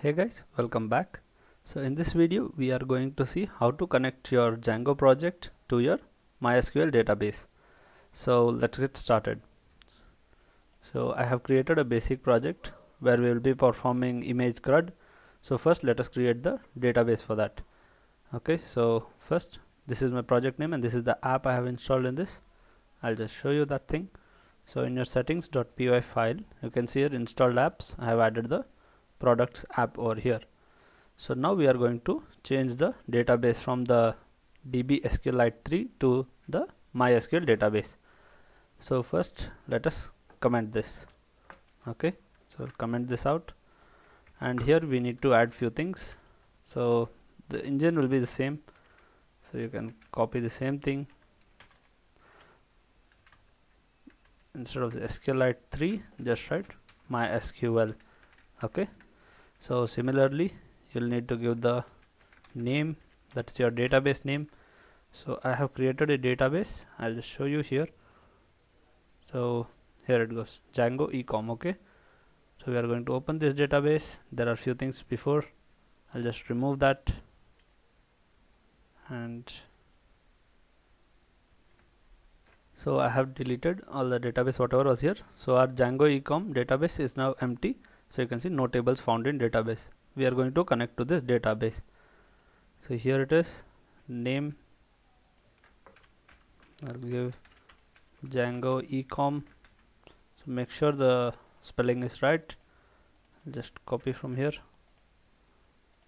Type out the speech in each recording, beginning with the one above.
Hey guys, welcome back. So in this video we are going to see how to connect your Django project to your MySQL database. So let's get started. So I have created a basic project where we will be performing image CRUD. So first let us create the database for that. Okay, so first this is my project name and this is the app I have installed in this. I'll just show you that thing. So in your settings.py file you can see here installed apps. I have added the products app over here. So now we are going to change the database from the DB SQLite 3 to the MySQL database. So first let us comment this. Okay, so comment this out, and here we need to add few things. So the engine will be the same, so you can copy the same thing. Instead of the SQLite 3, just write MySQL. Okay, so similarly you'll need to give the name, that's your database name. So I have created a database. I'll just show you here. So here it goes, Django ecom. Okay, so we are going to open this database. There are few things before. I'll just remove that, and so I have deleted all the database whatever was here. So our Django ecom database is now empty. So you can see no tables found in database. We are going to connect to this database. So here it is, name, I'll give Django ecom. So make sure the spelling is right. I'll just copy from here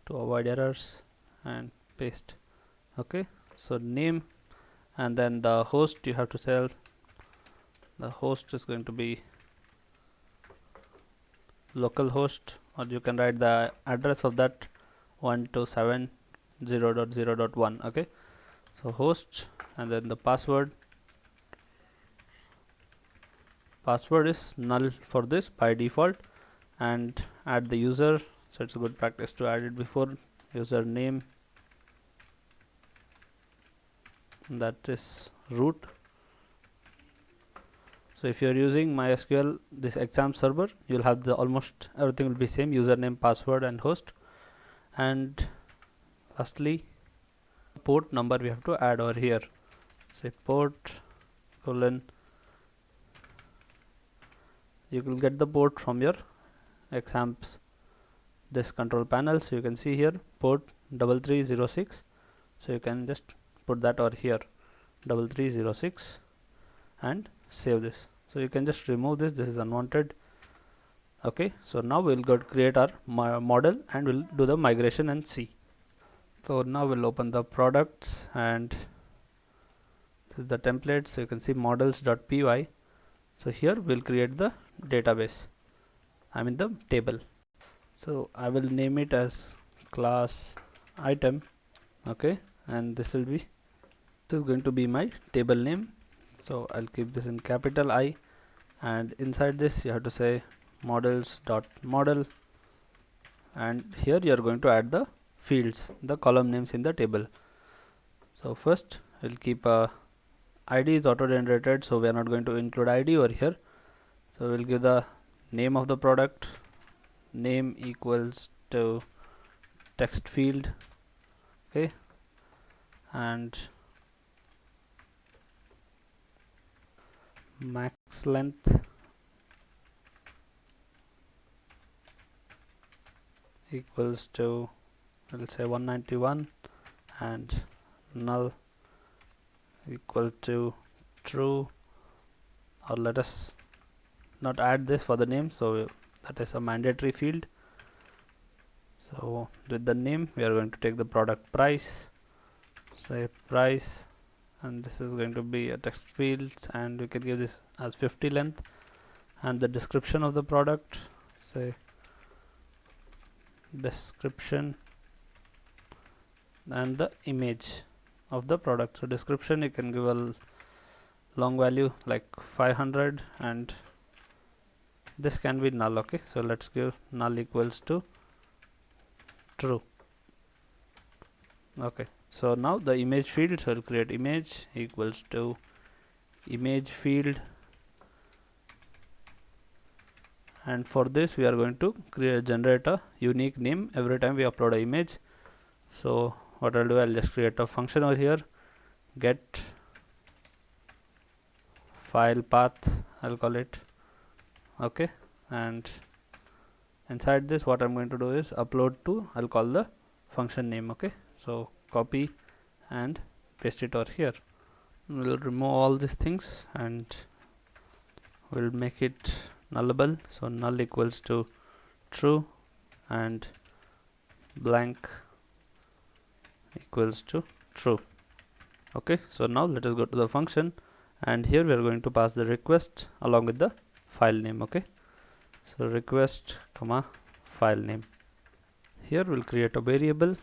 to avoid errors and paste. Okay, so name, and then the host you have to tell. The host is going to be localhost, or you can write the address of that 127.0.0.1. okay, so host, and then the password is null for this by default, and add the user. So it's a good practice to add it before username, that is root. So if you are using MySQL this xampp server, you'll have the almost everything will be same, username, password and host. And lastly, port number we have to add over here. Say port colon, you will get the port from your xampp this control panel. So you can see here port 3306. So you can just put that over here 3306 and save this. So you can just remove this, this is unwanted. Okay, so now we'll go to create our model and we'll do the migration and see. So now we'll open the products, and this is the template. So you can see models.py. so here we'll create the database, the table. So I will name it as class item. Okay, and this is going to be my table name. So I'll keep this in capital I, and inside this you have to say models.model, and here you are going to add the fields, the column names in the table. So first we'll keep ID is auto generated, so we are not going to include ID over here. So we'll give the name of the product, name equals to text field. Okay, and max length equals to, we'll say 191, and null equal to true, or let us not add this for the name, so that is a mandatory field. So with the name we are going to take the product price, say price, and this is going to be a text field, and we can give this as 50 length, and the description of the product, say description, and the image of the product. So description you can give a long value like 500, and this can be null. Okay, so let's give null equals to true. Okay, so now the image field, so I'll create image equals to image field, and for this we are going to generate a unique name every time we upload an image. So what I'll do, I'll just create a function over here, get file path, I'll call it, okay, and inside this what I'm going to do is upload to, I'll call the function name, okay. So copy and paste it over here. We'll remove all these things and we'll make it nullable. So null equals to true and blank equals to true. Okay, so now let us go to the function, and here we are going to pass the request along with the file name. Okay, so request comma file name. Here we'll create a variable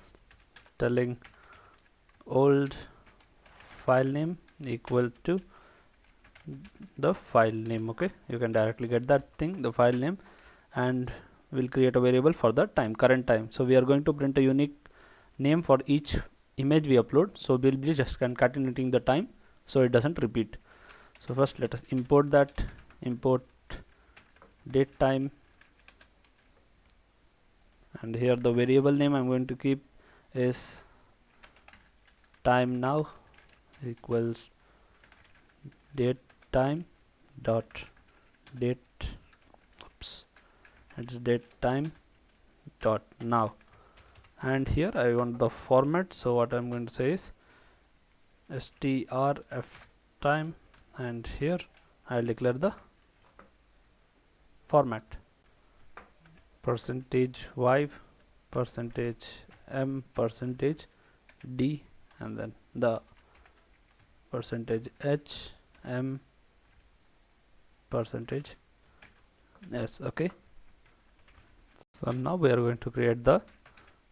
telling old file name equal to the file name. Okay, you can directly get that thing, the file name, and we'll create a variable for the time, current time. So we are going to print a unique name for each image we upload, so we'll be just concatenating the time so it doesn't repeat. So first let us import that, import date time, and here the variable name I'm going to keep is timenow equals date time dot date, oops, it's date time dot now, and here I want the format, so what I'm going to say is strf time, and here I'll declare the format %y %m %d, and then the %h m %s. okay, so now we are going to create the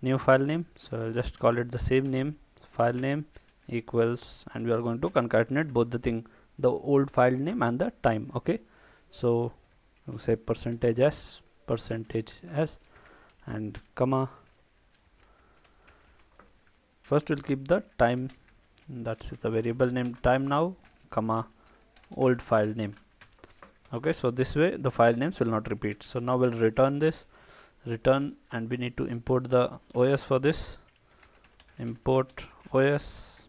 new file name, so I'll just call it the same name, file name equals, and we are going to concatenate both the thing, the old file name and the time. Okay, so we'll say %s and comma, first we'll keep the time, that's the variable name time now, comma old file name. Okay, so this way the file names will not repeat. So now we'll return this, return, and we need to import the OS for this, import OS,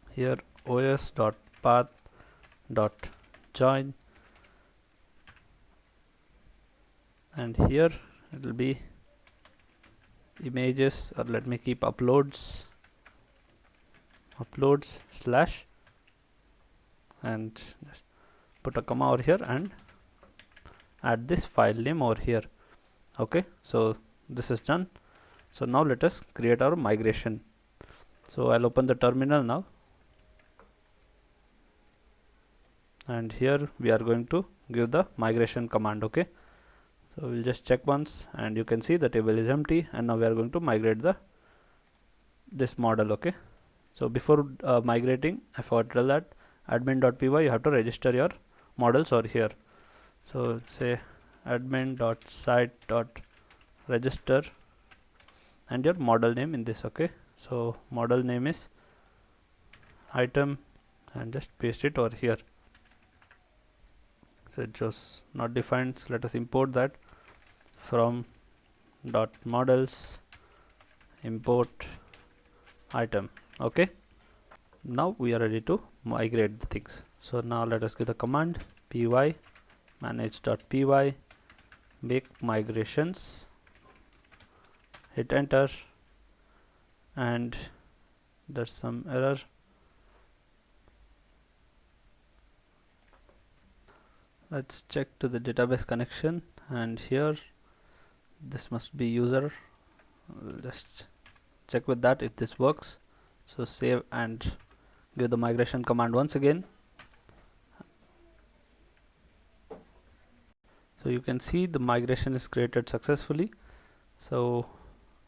here os dot path dot join, and here it will be images, or let me keep uploads slash, and just put a comma over here and add this file name over here. Okay, so this is done. So now let us create our migration. So I'll open the terminal now, and here we are going to give the migration command. Okay, so we'll just check once, and you can see the table is empty, and now we are going to migrate this model. Okay, so before migrating, I forgot to tell that admin.py you have to register your models over here. So say admin.site.register and your model name in this. Okay, so model name is item, and just paste it over here. So it shows not defined, so let us import that from dot models import item. Okay, now we are ready to migrate the things. So now let us give the command py manage.py make migrations, hit enter, and there's some error. Let's check to the database connection, and here this must be user. We'll just check with that if this works. So save and give the migration command once again. So you can see the migration is created successfully. So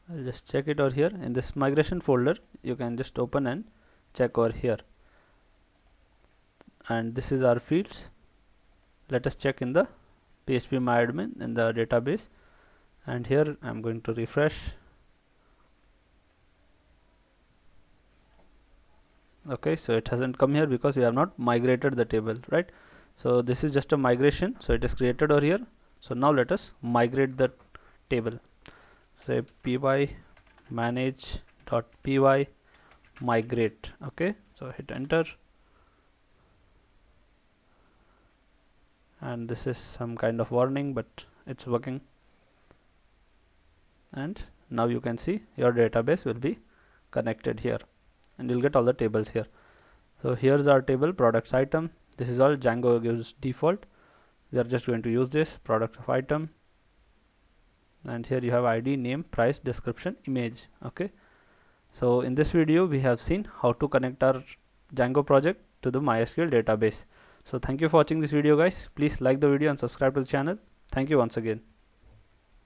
I'll just check it over here in this migration folder. You can just open and check over here, and this is our fields. Let us check in the phpMyAdmin in the database, and here I'm going to refresh. Okay, so it hasn't come here because we have not migrated the table, right? So this is just a migration, so it is created over here. So now let us migrate the table. Say py manage.py migrate. Okay, so hit enter, and this is some kind of warning, but it's working. And now you can see your database will be connected here, and you'll get all the tables here. So here's our table, products item. This is all Django gives default. We are just going to use this product of item, and here you have ID, name, price, description, image. Okay, so in this video we have seen how to connect our Django project to the MySQL database. So thank you for watching this video, guys. Please like the video and subscribe to the channel. Thank you once again.